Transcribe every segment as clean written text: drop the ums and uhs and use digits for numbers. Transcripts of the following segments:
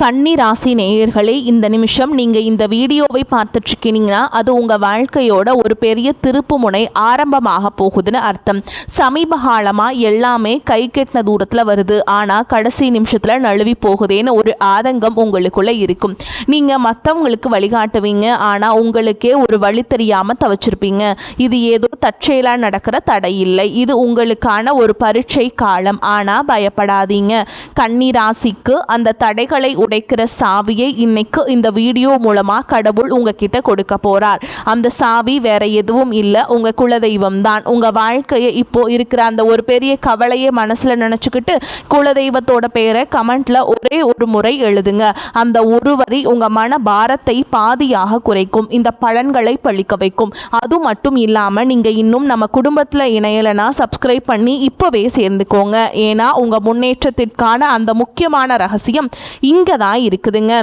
கன்னி ராசி நேயர்களே, இந்த நிமிஷம் நீங்கள் இந்த வீடியோவை பார்த்துட்ருக்கீங்கன்னா அது உங்கள் வாழ்க்கையோட ஒரு பெரிய திருப்பு முனை ஆரம்பமாக போகுதுன்னு அர்த்தம். சமீப காலமாக எல்லாமே கை கெட்டின தூரத்தில் வருது, ஆனால் கடைசி நிமிஷத்தில் நழுவி போகுதேன்னு ஒரு ஆதங்கம் உங்களுக்குள்ளே இருக்கும். நீங்கள் மற்றவங்களுக்கு வழிகாட்டுவீங்க, ஆனால் உங்களுக்கே ஒரு வழி தெரியாமல் தவிச்சிருப்பீங்க. இது ஏதோ தற்செயலாக நடக்கிற தடை இல்லை, இது உங்களுக்கான ஒரு பரீட்சை காலம். ஆனால் பயப்படாதீங்க, கன்னி ராசிக்கு அந்த தடைகளை உடைக்கிற சாவியை இன்னைக்கு இந்த வீடியோ மூலமா கடவுள் உங்ககிட்ட கொடுக்க போறார். அந்த சாவி வேற எதுவும் இல்லை, உங்க குலதெய்வம் தான். உங்க வாழ்க்கையை இப்போ இருக்கிற அந்த ஒரு பெரிய கவலையை மனசுல நினைச்சுக்கிட்டு குலதெய்வத்தோட பேரை கமெண்ட்ல ஒரே ஒரு முறை எழுதுங்க. அந்த ஒரு வரி உங்க மன பாரத்தை பாதியாக குறைக்கும், இந்த பலன்களை பழிக்க வைக்கும். அது மட்டும் இல்லாம நீங்க இன்னும் நம்ம குடும்பத்துல இணையலைன்னா சப்ஸ்கிரைப் பண்ணி இப்பவே சேர்ந்துக்கோங்க. ஏன்னா உங்க முன்னேற்றத்திற்கான அந்த முக்கியமான ரகசியம் இங்க தான் இருக்குதுங்க.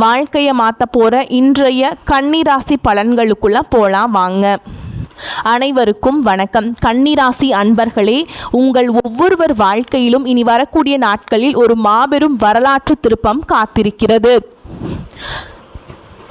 வாழ்க்கையை மாற்ற போற இன்றைய கன்னிராசி பலன்களுக்குள்ள போலாம் வாங்க. அனைவருக்கும் வணக்கம். கன்னிராசி அன்பர்களே, உங்கள் ஒவ்வொருவர் வாழ்க்கையிலும் இனி வரக்கூடிய நாட்களில் ஒரு மாபெரும் வரலாற்று திருப்பம் காத்திருக்கிறது.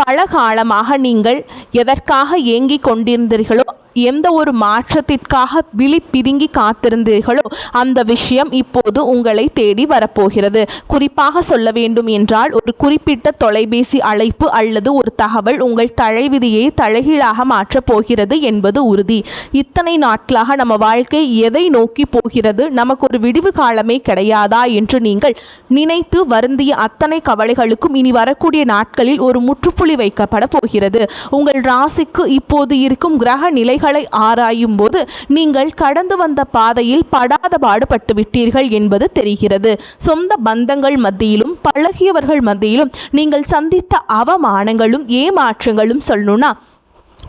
பல காலமாக நீங்கள் எதற்காக ஏங்கிக் கொண்டிருந்தீர்களோ, எந்த ஒரு மாற்றத்திற்காக விழி பிதுங்கி காத்திருந்தீர்களோ அந்த விஷயம் இப்போது உங்களை தேடி வரப்போகிறது. குறிப்பாக சொல்ல வேண்டும் என்றால், ஒரு குறிப்பிட்ட தொலைபேசி அழைப்பு அல்லது ஒரு தகவல் உங்கள் தலைவிதியை தலைகீழாக மாற்றப் போகிறது என்பது உறுதி. இத்தனை நாட்களாக நம்ம வாழ்க்கை எதை நோக்கி போகிறது, நமக்கு ஒரு விடிவு காலமே கிடையாதா என்று நீங்கள் நினைத்து வருந்திய அத்தனை கவலைகளுக்கும் இனி வரக்கூடிய நாட்களில் ஒரு முற்றுப்புள்ளி வைக்கப்பட போகிறது. உங்கள் ராசிக்கு இப்போது இருக்கும் கிரக நிலை ஆராயும் போது நீங்கள் கடந்து வந்த பாதையில் படாத பாடுபட்டு விட்டீர்கள் என்பது தெரிகிறது. சொந்த பந்தங்கள் மத்தியிலும் பழகியவர்கள் மத்தியிலும் நீங்கள் சந்தித்த அவமானங்களும் ஏமாற்றங்களும் சொல்லணும்னா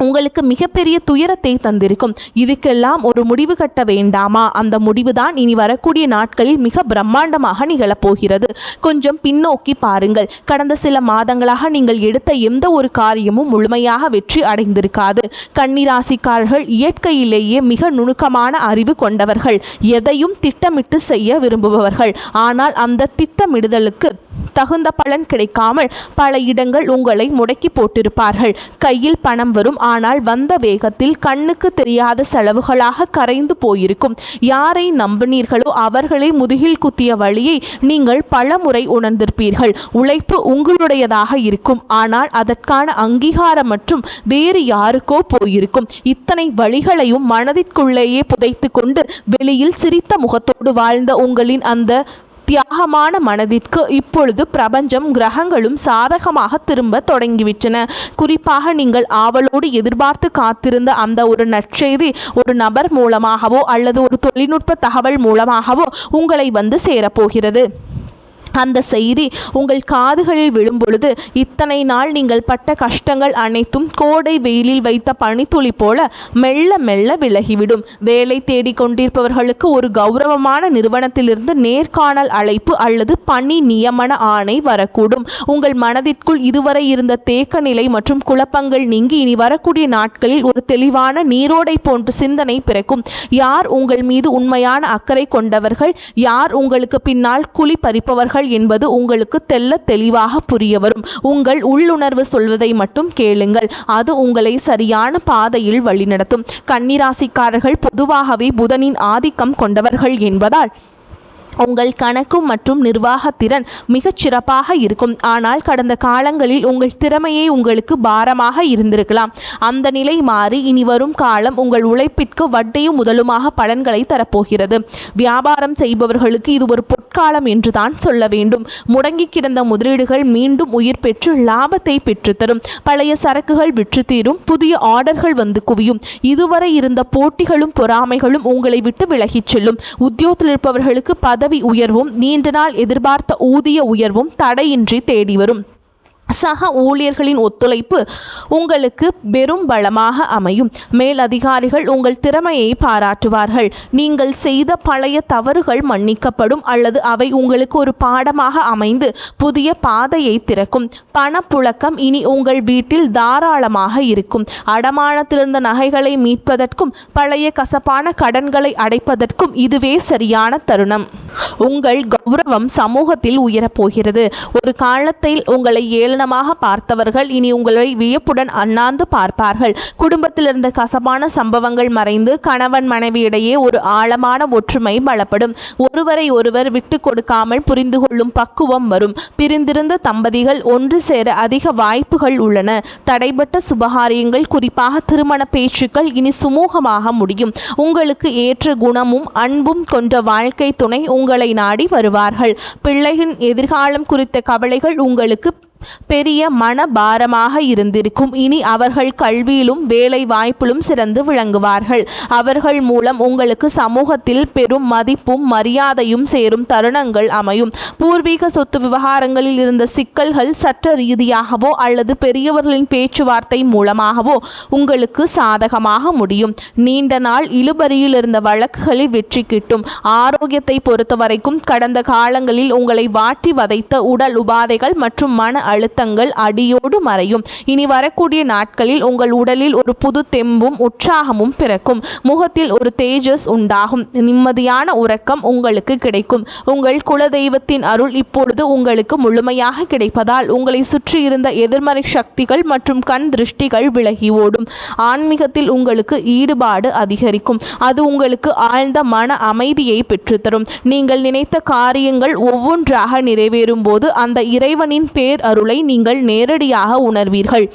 உங்களுக்கு மிகப்பெரிய துயரத்தை தந்திருக்கும். இதுக்கெல்லாம் ஒரு முடிவு கட்ட வேண்டாமா? அந்த முடிவு தான் இனி வரக்கூடிய நாட்களில் மிக பிரம்மாண்டமாக நிகழப்போகிறது. கொஞ்சம் பின்னோக்கி பாருங்கள். கடந்த சில மாதங்களாக நீங்கள் எடுத்த எந்த ஒரு காரியமும் முழுமையாக வெற்றி அடைந்திருக்காது. கன்னிராசிக்காரர்கள் இயற்கையிலேயே மிக நுணுக்கமான அறிவு கொண்டவர்கள், எதையும் திட்டமிட்டு செய்ய விரும்புபவர்கள். ஆனால் அந்த திட்டமிடுதலுக்கு தகுந்த பலன் கிடைக்காமல் பல இடங்கள் உங்களை முடக்கி போட்டிருப்பார்கள். கையில் பணம் வரும், ஆனால் வந்த வேகத்தில் கண்ணுக்கு தெரியாத செலவுகளாக கரைந்து போயிருக்கும். யாரை நம்பினீர்களோ அவர்களை முதுகில் குத்திய வழியை நீங்கள் பல முறை உணர்ந்திருப்பீர்கள். உழைப்பு உங்களுடையதாக இருக்கும், ஆனால் அதற்கான அங்கீகாரம் மற்றும் வேறு யாருக்கோ போயிருக்கும். இத்தனை வழிகளையும் மனதிற்குள்ளேயே புதைத்து கொண்டு வெளியில் சிரித்த முகத்தோடு வாழ்ந்த உங்களின் அந்த தியாகமான மனதிற்கு இப்பொழுது பிரபஞ்சம் கிரகங்களும் சாதகமாக திரும்ப தொடங்கிவிட்டன. குறிப்பாக நீங்கள் ஆவலோடு எதிர்பார்த்து காத்திருந்த அந்த ஒரு நற்செய்தி ஒரு நபர் மூலமாகவோ அல்லது ஒரு தொழில்நுட்ப தகவல் மூலமாகவோ உங்களை வந்து சேரப்போகிறது. அந்த செய்தி உங்கள் காதுகளில் விழும்பொழுது இத்தனை நாள் நீங்கள் பட்ட கஷ்டங்கள் அனைத்தும் கோடை வெயிலில் வைத்த பனித்துளி போல மெல்ல மெல்ல விலகிவிடும். வேலை தேடி கொண்டிருப்பவர்களுக்கு ஒரு கௌரவமான நிறுவனத்திலிருந்து நேர்காணல் அழைப்பு அல்லது பணி நியமன ஆணை வரக்கூடும். உங்கள் மனதிற்குள் இதுவரை இருந்த தேக்க நிலை மற்றும் குழப்பங்கள் நீங்கி இனி வரக்கூடிய நாட்களில் ஒரு தெளிவான நீரோடை போன்ற சிந்தனை பிறக்கும். யார் உங்கள் மீது உண்மையான அக்கறை கொண்டவர்கள், யார் உங்களுக்கு பின்னால் குழி பறிப்பவர்கள் என்பது உங்களுக்கு தெல்ல தெளிவாக புரிய வரும். உங்கள் உள்ளுணர்வு சொல்வதை மட்டும் கேளுங்கள், அது உங்களை சரியான பாதையில் வழிநடத்தும். கன்னிராசிக்காரர்கள் பொதுவாகவே புதனின் ஆதிக்கம் கொண்டவர்கள் என்பதால் உங்கள் கணக்கு மற்றும் நிர்வாகத்திறன் மிகச் சிறப்பாக இருக்கும். ஆனால் கடந்த காலங்களில் உங்கள் திறமையை உங்களுக்கு பாரமாக இருந்திருக்கலாம். அந்த நிலை மாறி இனி வரும் காலம் உங்கள் உழைப்பிற்கு வட்டியும் முதலுமாக பலன்களை தரப்போகிறது. வியாபாரம் செய்பவர்களுக்கு இது ஒரு பொற்காலம் என்று தான் சொல்ல வேண்டும். முடங்கி கிடந்த முதலீடுகள் மீண்டும் உயிர் பெற்று லாபத்தை பெற்றுத்தரும். பழைய சரக்குகள் விற்று தீரும், புதிய ஆர்டர்கள் வந்து குவியும். இதுவரை இருந்த போட்டிகளும் பொறாமைகளும் உங்களை விட்டு விலகிச் செல்லும். உத்தியோகத்தில் இருப்பவர்களுக்கு பதவி உயர்வும் நீண்ட நாள் எதிர்பார்த்த ஊதிய உயர்வும் தடையின்றி தேடி வரும். சக ஊழியர்களின் ஒத்துழைப்பு உங்களுக்கு பெரும் பலமாக அமையும். மேலதிகாரிகள் உங்கள் திறமையை பாராட்டுவார்கள். நீங்கள் செய்த பழைய தவறுகள் மன்னிக்கப்படும் அல்லது அவை உங்களுக்கு ஒரு பாடமாக அமைந்து புதிய பாதையை திறக்கும். பணப்புழக்கம் இனி உங்கள் வீட்டில் தாராளமாக இருக்கும். அடமானத்திலிருந்த நகைகளை மீட்பதற்கும் பழைய கசப்பான கடன்களை அடைப்பதற்கும் இதுவே சரியான தருணம். உங்கள் கௌரவம் சமூகத்தில் உயரப்போகிறது. ஒரு காலத்தில் உங்களை ஏளனமாக பார்த்தவர்கள் இனி உங்களை வியப்புடன் அண்ணாந்து பார்ப்பார்கள். குடும்பத்தில் இருந்த கசப்பான சம்பவங்கள் மறைந்து கணவன் மனைவியிடையே ஒரு ஆழமான ஒற்றுமை பலப்படும். ஒருவரை ஒருவர் விட்டு கொடுக்காமல் புரிந்து கொள்ளும் பக்குவம் வரும். பிரிந்திருந்த தம்பதிகள் ஒன்று சேர அதிக வாய்ப்புகள் உள்ளன. தடைபட்ட சுபகாரியங்கள், குறிப்பாக திருமண பேச்சுக்கள் இனி சுமூகமாக முடியும். உங்களுக்கு ஏற்ற குணமும் அன்பும் கொண்ட வாழ்க்கை துணை உங்களை நாடி வருவார்கள். பிள்ளைகளின் எதிர்காலம் குறித்த கவலைகள் உங்களுக்கு பெரிய மனபாரமாக இருந்திருக்கும். இனி அவர்கள் கல்வியிலும் வேலை வாய்ப்பிலும் சிறந்து விளங்குவார்கள். அவர்கள் மூலம் உங்களுக்கு சமூகத்தில் பெரும் மதிப்பும் மரியாதையும் சேரும் தருணங்கள் அமையும். பூர்வீக சொத்து விவகாரங்களில் இருந்த சிக்கல்கள் சட்ட ரீதியாகவோ அல்லது பெரியவர்களின் பேச்சுவார்த்தை மூலமாகவோ உங்களுக்கு சாதகமாக முடியும். நீண்ட நாள் இழுபறியில் இருந்த வழக்குகளில் வெற்றி கிட்டும். ஆரோக்கியத்தை பொறுத்தவரைக்கும் கடந்த காலங்களில் உங்களை வாட்டி வதைத்த உடல் உபாதைகள் மற்றும் மன அழுத்தங்கள் அடியோடு மறையும். இனி வரக்கூடிய நாட்களில் உங்கள் உடலில் ஒரு புது தெம்பும் உற்சாகமும் பிறக்கும். முகத்தில் ஒரு தேஜஸ் உண்டாகும். நிம்மதியான உறக்கம் உங்களுக்கு கிடைக்கும். உங்கள் குலதெய்வத்தின் அருள் இப்பொழுது உங்களுக்கு முழுமையாக கிடைப்பதால் உங்களை சுற்றி இருந்த எதிர்மறை சக்திகள் மற்றும் கண் திருஷ்டிகள் விலகி ஓடும். ஆன்மீகத்தில் உங்களுக்கு ஈடுபாடு அதிகரிக்கும். அது உங்களுக்கு ஆழ்ந்த மன அமைதியை பெற்றுத்தரும். நீங்கள் நினைத்த காரியங்கள் ஒவ்வொன்றாக நிறைவேறும் போது அந்த இறைவனின் பேர் அருளை நீங்கள் நேரடியாக உணர்வீர்கள்.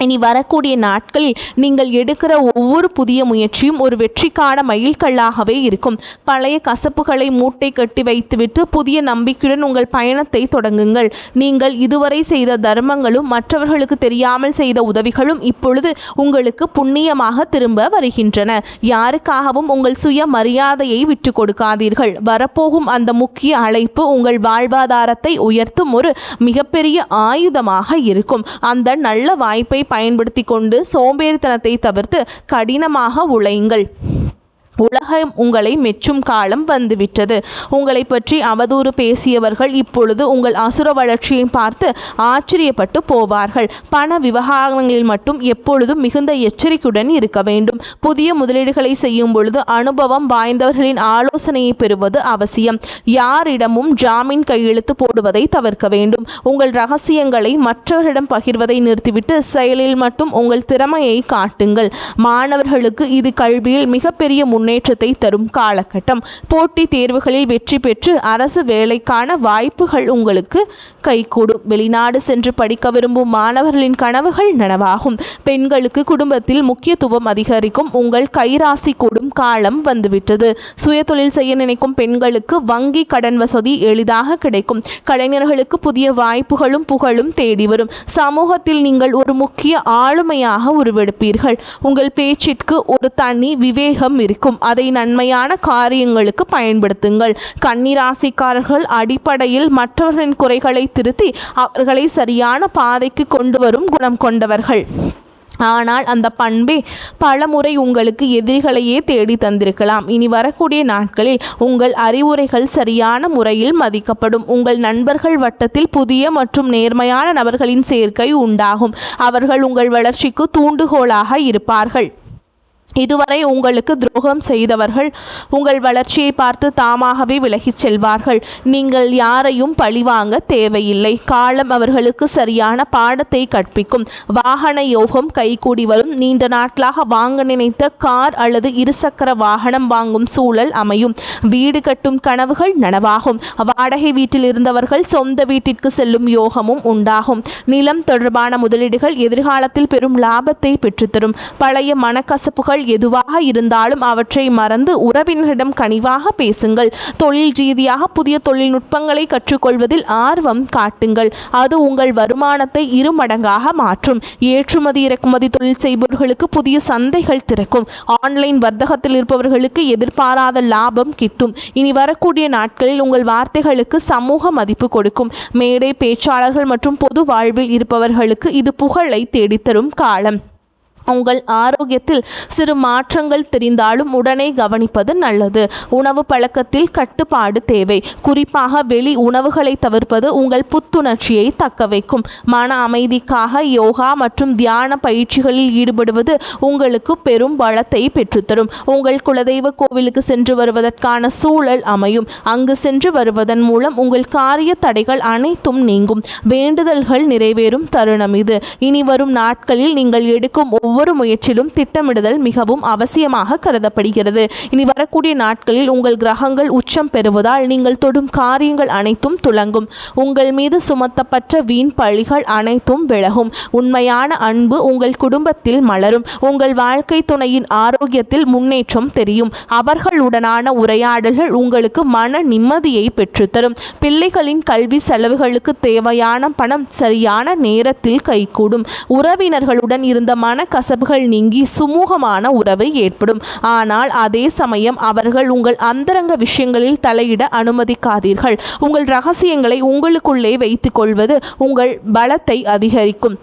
இனி வரக்கூடிய நாட்களில் நீங்கள் எடுக்கிற ஒவ்வொரு புதிய முயற்சியும் ஒரு வெற்றிக்கான மைல்கல்லாகவே இருக்கும். பழைய கசப்புகளை மூட்டை கட்டி வைத்துவிட்டு புதிய நம்பிக்கையுடன் உங்கள் பயணத்தை தொடங்குங்கள். நீங்கள் இதுவரை செய்த தர்மங்களும் மற்றவர்களுக்கு தெரியாமல் செய்த உதவிகளும் இப்பொழுது உங்களுக்கு புண்ணியமாக திரும்ப வருகின்றன. யாருக்காகவும் உங்கள் சுய மரியாதையை விட்டு கொடுக்காதீர்கள். வரப்போகும் அந்த முக்கிய அழைப்பு உங்கள் வாழ்வாதாரத்தை உயர்த்தும் ஒரு மிகப்பெரிய ஆயுதமாக இருக்கும். அந்த நல்ல வாய்ப்பை பயன்படுத்தி கொண்டு சோம்பேறித்தனத்தை தவிர்த்து கடினமாக உழையுங்கள். உலகம் உங்களை மெச்சும் காலம் வந்துவிட்டது. உங்களை பற்றி அவதூறு பேசியவர்கள் இப்பொழுது உங்கள் அசுர வளர்ச்சியை பார்த்து ஆச்சரியப்பட்டு போவார்கள். பண விவகாரங்களில் மட்டும் எப்பொழுதும் மிகுந்த எச்சரிக்கையுடன் இருக்க வேண்டும். புதிய முதலீடுகளை செய்யும் பொழுது அனுபவம் வாய்ந்தவர்களின் ஆலோசனையை பெறுவது அவசியம். யாரிடமும் ஜாமீன் கையெழுத்து போடுவதை தவிர்க்க வேண்டும். உங்கள் ரகசியங்களை மற்றவர்களிடம் பகிர்வதை நிறுத்திவிட்டு செயலில் மட்டும் உங்கள் திறமையை காட்டுங்கள். மாணவர்களுக்கு இது கல்வியில் மிகப்பெரிய முன்னேற்றத்தை தரும் காலகட்டம். போட்டித் தேர்வுகளில் வெற்றி பெற்று அரசு வேலைக்கான வாய்ப்புகள் உங்களுக்கு கைகூடும். வெளிநாடு சென்று படிக்க விரும்பும் மாணவர்களின் கனவுகள் நனவாகும். பெண்களுக்கு குடும்பத்தில் முக்கியத்துவம் அதிகரிக்கும். உங்கள் கைராசி கூடும் காலம் வந்துவிட்டது. சுயதொழில் செய்ய நினைக்கும் பெண்களுக்கு வங்கி கடன் வசதி எளிதாக கிடைக்கும். கலைஞர்களுக்கு புதிய வாய்ப்புகளும் புகழும் தேடி வரும். சமூகத்தில் நீங்கள் ஒரு முக்கிய ஆளுமையாக உருவெடுப்பீர்கள். உங்கள் பேச்சிற்கு ஒரு தனி விவேகம் இருக்கும். அதை நன்மையான காரியங்களுக்கு பயன்படுத்துங்கள். கன்னிராசிக்காரர்கள் அடிப்படையில் மற்றவர்களின் குறைகளை திருத்தி அவர்களை சரியான பாதைக்கு கொண்டு வரும் குணம் கொண்டவர்கள். ஆனால் அந்த பண்பே பலமுறை உங்களுக்கு எதிரிகளையே தேடி தந்திருக்கலாம். இனி வரக்கூடிய நாட்களில் உங்கள் அறிவுரைகள் சரியான முறையில் மதிக்கப்படும். உங்கள் நண்பர்கள் வட்டத்தில் புதிய மற்றும் நேர்மையான நபர்களின் சேர்க்கை உண்டாகும். அவர்கள் உங்கள் வளர்ச்சிக்கு தூண்டுகோலாக இருப்பார்கள். இதுவரை உங்களுக்கு துரோகம் செய்தவர்கள் உங்கள் வளர்ச்சியை பார்த்து தாமாகவே விலகிச் செல்வார்கள். நீங்கள் யாரையும் பழிவாங்க தேவையில்லை. காலம் அவர்களுக்கு சரியான பாடத்தை கற்பிக்கும். வாகன யோகம் கைகூடி வரும். நீண்ட நாட்களாக வாங்க நினைத்த கார் அல்லது இருசக்கர வாகனம் வாங்கும் சூழல் அமையும். வீடு கட்டும் கனவுகள் நனவாகும். வாடகை வீட்டில் இருந்தவர்கள் சொந்த வீட்டிற்கு செல்லும் யோகமும் உண்டாகும். நிலம் தொடர்பான முதலீடுகள் எதிர்காலத்தில் பெரும் லாபத்தை பெற்றுத்தரும். பழைய மனக்கசப்புகள் விஷயங்கள் எதுவாக இருந்தாலும் அவற்றை மறந்து உறவினரிடம் கனிவாக பேசுங்கள். தொழில் ரீதியாக புதிய தொழில்நுட்பங்களை கற்றுக்கொள்வதில் ஆர்வம் காட்டுங்கள். அது உங்கள் வருமானத்தை இருமடங்காக மாற்றும். ஏற்றுமதி இறக்குமதி தொழில் செய்பவர்களுக்கு புதிய சந்தைகள் திறக்கும். ஆன்லைன் வர்த்தகத்தில் இருப்பவர்களுக்கு எதிர்பாராத லாபம் கிட்டும். இனி வரக்கூடிய நாட்களில் உங்கள் வார்த்தைகளுக்கு சமூக மதிப்பு கொடுக்கும். மேடை பேச்சாளர்கள் மற்றும் பொது வாழ்வில் இருப்பவர்களுக்கு இது புகழை தேடித்தரும் காலம். உங்கள் ஆரோக்கியத்தில் சிறு மாற்றங்கள் தெரிந்தாலும் உடனே கவனிப்பது நல்லது. உணவு பழக்கத்தில் கட்டுப்பாடு தேவை. குறிப்பாக வெளி உணவுகளை தவிர்ப்பது உங்கள் புத்துணர்ச்சியை தக்க வைக்கும். மன அமைதிக்காக யோகா மற்றும் தியான பயிற்சிகளில் ஈடுபடுவது உங்களுக்கு பெரும் பலத்தை பெற்றுத்தரும். உங்கள் குலதெய்வ கோவிலுக்கு சென்று வருவதற்கான சூழல் அமையும். அங்கு சென்று வருவதன் மூலம் உங்கள் காரிய தடைகள் அனைத்தும் நீங்கும். வேண்டுதல்கள் நிறைவேறும் தருணம் இது. இனி வரும் நாட்களில் நீங்கள் எடுக்கும் ஒவ்வொரு முயற்சியிலும் திட்டமிடுதல் மிகவும் அவசியமாக கருதப்படுகிறது. இனி வரக்கூடிய நாட்களில் உங்கள் கிரகங்கள் உச்சம் பெறுவதால் நீங்கள் தொடும் காரியங்கள் அனைத்தும் துலங்கும். உங்கள் மீது சுமத்தப்பட்ட வீண் பழிகள் அனைத்தும் விலகும். உண்மையான அன்பு உங்கள் குடும்பத்தில் மலரும். உங்கள் வாழ்க்கை துணையின் ஆரோக்கியத்தில் முன்னேற்றம் தெரியும். அவர்களுடனான உரையாடல்கள் உங்களுக்கு மன நிம்மதியை பெற்றுத்தரும். பிள்ளைகளின் கல்வி செலவுகளுக்கு தேவையான பணம் சரியான நேரத்தில் கைகூடும். உறவினர்களுடன் இருந்த கசப்புகள் நீங்கி சுமூகமான உறவு ஏற்படும். ஆனால் அதே சமயம் அவர்கள் உங்கள் அந்தரங்க விஷயங்களில் தலையிட அனுமதிக்காதீர்கள். உங்கள் ரகசியங்களை உங்களுக்குள்ளே வைத்துக் கொள்வது உங்கள் பலத்தை அதிகரிக்கும்.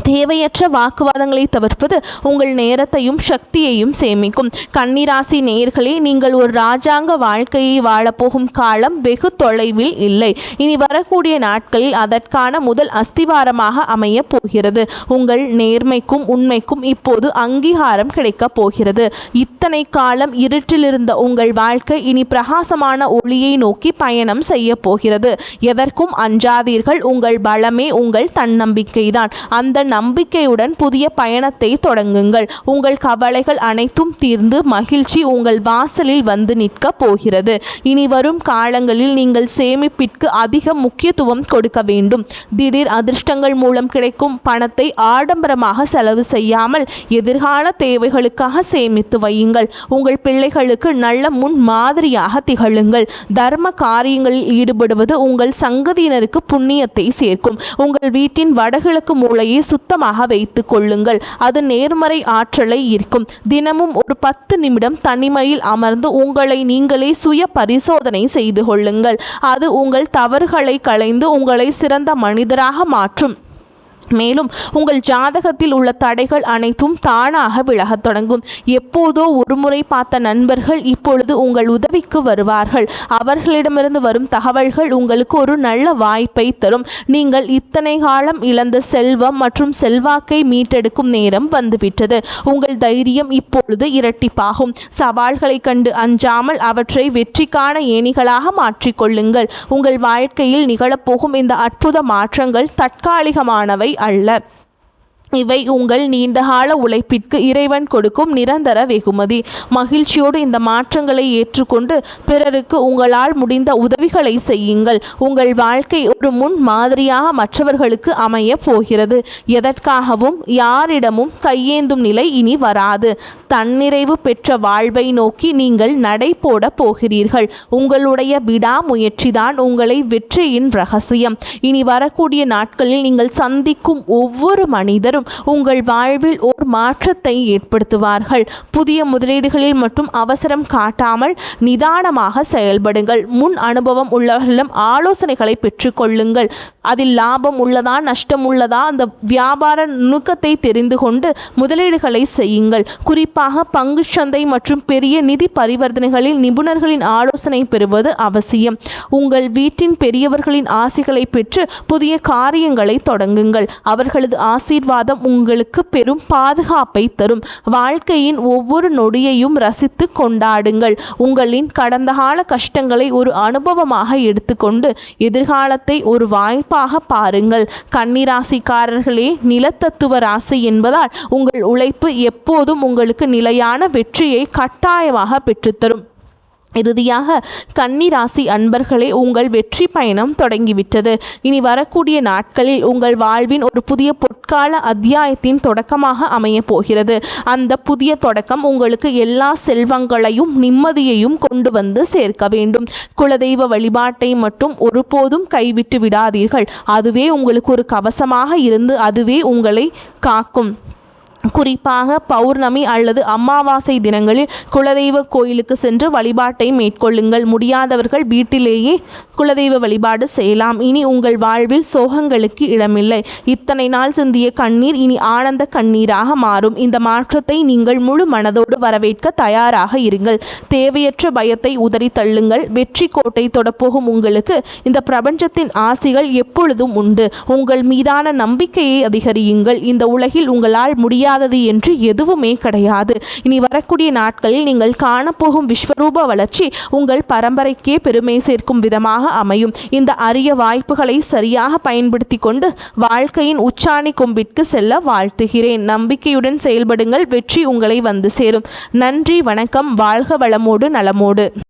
தேவையற்ற வாக்குவாதங்களை தவிர்ப்பது உங்கள் நேரத்தையும் சக்தியையும் சேமிக்கும். கன்னிராசி நேயர்களே, நீங்கள் ஒரு ராஜாங்க வாழ்க்கையை வாழப்போகும் காலம் வெகு தொலைவில் இல்லை. இனி வரக்கூடிய நாட்களில் அதற்கான முதல் அஸ்திவாரமாக அமைய போகிறது. உங்கள் நேர்மைக்கும் உண்மைக்கும் இப்போது அங்கீகாரம் கிடைக்கப் போகிறது. இத்தனை காலம் இருட்டில் இருந்த உங்கள் வாழ்க்கை இனி பிரகாசமான ஒளியை நோக்கி பயணம் செய்ய போகிறது. எதற்கும் அஞ்சாதீர்கள். உங்கள் பலமே உங்கள் தன்னம்பிக்கைதான். அந்த நம்பிக்கையுடன் புதிய பயணத்தை தொடங்குங்கள். உங்கள் கவலைகள் அனைத்தும் தீர்ந்து மகிழ்ச்சி உங்கள் வாசலில் வந்து நிற்க போகிறது. இனி வரும் காலங்களில் நீங்கள் சேமிப்பிற்கு அதிக முக்கியத்துவம் கொடுக்க வேண்டும். திடீர் அதிர்ஷ்டங்கள் மூலம் கிடைக்கும் பணத்தை ஆடம்பரமாக செலவு செய்யாமல் எதிர்கால தேவைகளுக்காக சேமித்து வையுங்கள். உங்கள் பிள்ளைகளுக்கு நல்ல முன் மாதிரியாக திகழுங்கள். தர்ம காரியங்களில் ஈடுபடுவது உங்கள் சங்கதியினருக்கு புண்ணியத்தை சேர்க்கும். உங்கள் வீட்டின் வடகிழக்கு மூலையை சுத்தமாக வைத்துக் கொள்ளுங்கள். அது நேர்மறை ஆற்றலை ஈர்க்கும். தினமும் ஒரு 10 நிமிடம் தனிமையில் அமர்ந்து உங்களை நீங்களே சுய பரிசோதனை செய்து கொள்ளுங்கள். அது உங்கள் தவறுகளை களைந்து உங்களை சிறந்த மனிதராக மாற்றும். மேலும் உங்கள் ஜாதகத்தில் உள்ள தடைகள் அனைத்தும் தானாக விலகத் தொடங்கும். எப்போதோ ஒருமுறை பார்த்த நண்பர்கள் இப்பொழுது உங்கள் உதவிக்கு வருவார்கள். அவர்களிடமிருந்து வரும் தகவல்கள் உங்களுக்கு ஒரு நல்ல வாய்ப்பை தரும். நீங்கள் இத்தனை காலம் இழந்த செல்வம் மற்றும் செல்வாக்கை மீட்டெடுக்கும் நேரம் வந்துவிட்டது. உங்கள் தைரியம் இப்பொழுது இரட்டிப்பாகும். சவால்களை கண்டு அஞ்சாமல் அவற்றை வெற்றிக்கான ஏணிகளாக மாற்றிக்கொள்ளுங்கள். உங்கள் வாழ்க்கையில் நிகழப்போகும் இந்த அற்புத மாற்றங்கள் தற்காலிகமானவை அல்ல. இவை உங்கள் நீண்டகால உழைப்பிற்கு இறைவன் கொடுக்கும் நிரந்தர வெகுமதி. மகிழ்ச்சியோடு இந்த மாற்றங்களை ஏற்றுக்கொண்டு பிறருக்கு உங்களால் முடிந்த உதவிகளை செய்யுங்கள். உங்கள் வாழ்க்கை ஒரு முன் மாதிரியாக மற்றவர்களுக்கு அமைய போகிறது. எதற்காகவும் யாரிடமும் கையேந்தும் நிலை இனி வராது. தன்னிறைவு பெற்ற வாழ்வை நோக்கி நீங்கள் நடை போட போகிறீர்கள். உங்களுடைய விடாமுயற்சிதான் உங்களை வெற்றியின் ரகசியம். இனி வரக்கூடிய நாட்களில் நீங்கள் சந்திக்கும் ஒவ்வொரு மனிதரும் உங்கள் வாழ்வில் ஒரு மாற்றத்தை ஏற்படுத்துவார்கள். புதிய முதலீடுகளில் மட்டும் அவசரம் காட்டாமல் நிதானமாக செயல்படுங்கள். முன் அனுபவம் உள்ளவர்களிடம் ஆலோசனைகளை பெற்றுக்கொள்ளுங்கள். அதில் லாபம் உள்ளதா நஷ்டம் உள்ளதா அந்த வியாபார நுணுக்கத்தை தெரிந்து கொண்டு முதலீடுகளை செய்யுங்கள். குறிப்பாக பங்குச்சந்தை மற்றும் பெரிய நிதி பரிவர்த்தனைகளில் நிபுணர்களின் ஆலோசனை பெறுவது அவசியம். உங்கள் வீட்டின் பெரியவர்களின் ஆசிகளை பெற்று புதிய காரியங்களை தொடங்குங்கள். அவர்களது ஆசீர்வாதம் உங்களுக்கு பெரும் பாதுகாப்பை தரும். வாழ்க்கையின் ஒவ்வொரு நொடியையும் ரசித்து கொண்டாடுங்கள். உங்களின் கடந்த கால கஷ்டங்களை ஒரு அனுபவமாக எடுத்துக்கொண்டு எதிர்காலத்தை ஒரு வாய்ப்பாக பாருங்கள். கன்னிராசிக்காரர்களே, நிலத்தத்துவ ராசி என்பதால் உங்கள் உழைப்பு எப்போதும் உங்களுக்கு நிலையான வெற்றியை கட்டாயமாக பெற்றுத்தரும். இறுதியாக கன்னி ராசி அன்பர்களே, உங்கள் வெற்றி பயணம் தொடங்கிவிட்டது. இனி வரக்கூடிய நாட்களில் உங்கள் வாழ்வின் ஒரு புதிய பொற்கால அத்தியாயத்தின் தொடக்கமாக அமைய போகிறது. அந்த புதிய தொடக்கம் உங்களுக்கு எல்லா செல்வங்களையும் நிம்மதியையும் கொண்டு வந்து சேர்க்க வேண்டும். குலதெய்வ வழிபாட்டை மட்டும் ஒருபோதும் கைவிட்டு விடாதீர்கள். அதுவே உங்களுக்கு ஒரு கவசமாக இருந்து அதுவே உங்களை காக்கும். குறிப்பாக பௌர்ணமி அல்லது அமாவாசை தினங்களில் குலதெய்வ கோயிலுக்கு சென்று வழிபாட்டை மேற்கொள்ளுங்கள். முடியாதவர்கள் வீட்டிலேயே குலதெய்வ வழிபாடு செய்யலாம். இனி உங்கள் வாழ்வில் சோகங்களுக்கு இடமில்லை. இத்தனை நாள் சிந்திய கண்ணீர் இனி ஆனந்த கண்ணீராக மாறும். இந்த மாற்றத்தை நீங்கள் முழு மனதோடு வரவேற்க தயாராக இருங்கள். தேவையற்ற பயத்தை உதறி தள்ளுங்கள். வெற்றி கோட்டை தொடப்போகும் உங்களுக்கு இந்த பிரபஞ்சத்தின் ஆசிகள் எப்பொழுதும் உண்டு. உங்கள் மீதான நம்பிக்கையை அதிகரியுங்கள். இந்த உலகில் உங்களால் முடியாதது என்று எதுவுமே கிடையாது. இனி வரக்கூடிய நாட்களில் நீங்கள் காணப்போகும் விஸ்வரூப வளர்ச்சி உங்கள் பரம்பரைக்கே பெருமை சேர்க்கும் விதமாக அமையும். இந்த அரிய வாய்ப்புகளை சரியாக பயன்படுத்தி கொண்டு வாழ்க்கையின் உச்சாணி கொம்பிற்கு செல்ல வாழ்த்துகிறேன். நம்பிக்கையுடன் செயல்படுங்கள். வெற்றி உங்களை வந்து சேரும். நன்றி, வணக்கம். வாழ்க வளமோடு நலமோடு.